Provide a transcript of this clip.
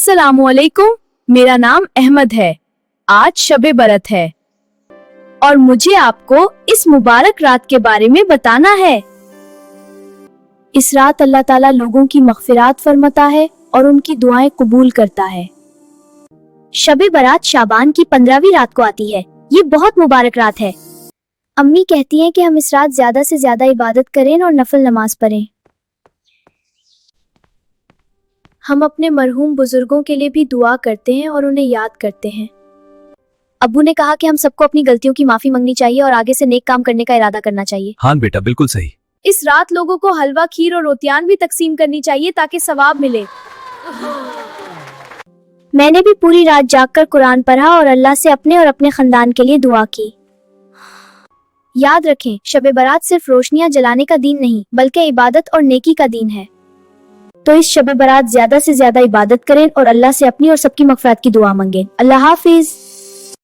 अस्सलामु अलैकुम, मेरा नाम अहमद है। आज शबे बरत है और मुझे आपको इस मुबारक रात के बारे में बताना है। इस रात अल्लाह ताला लोगों की मग़फ़िरात फरमाता है और उनकी दुआएं कबूल करता है। शबे बरात शाबान की 15वीं रात को आती है। ये बहुत मुबारक रात है। अम्मी कहती हैं कि हम इस रात ज्यादा से ज्यादा इबादत करें और नफल नमाज पढ़ें। हम अपने मरहूम बुजुर्गों के लिए भी दुआ करते हैं और उन्हें याद करते हैं। अब्बू ने कहा कि हम सबको अपनी गलतियों की माफी मांगनी चाहिए और आगे से नेक काम करने का इरादा करना चाहिए। हाँ बेटा, बिल्कुल सही। इस रात लोगों को हलवा, खीर और रोटियान भी तकसीम करनी चाहिए ताकि सवाब मिले। मैंने भी पूरी रात जागकर कुरान पढ़ा और अल्लाह से अपने और अपने खानदान के लिए दुआ की। याद रखें, शबे बारात सिर्फ रोशनियां जलाने का दिन नहीं बल्कि इबादत और नेकी का दिन है। तो इस शबे बारात ज्यादा से ज्यादा इबादत करें और अल्लाह से अपनी और सबकी मग़फ़िरत की दुआ मांगें। अल्लाह हाफिज।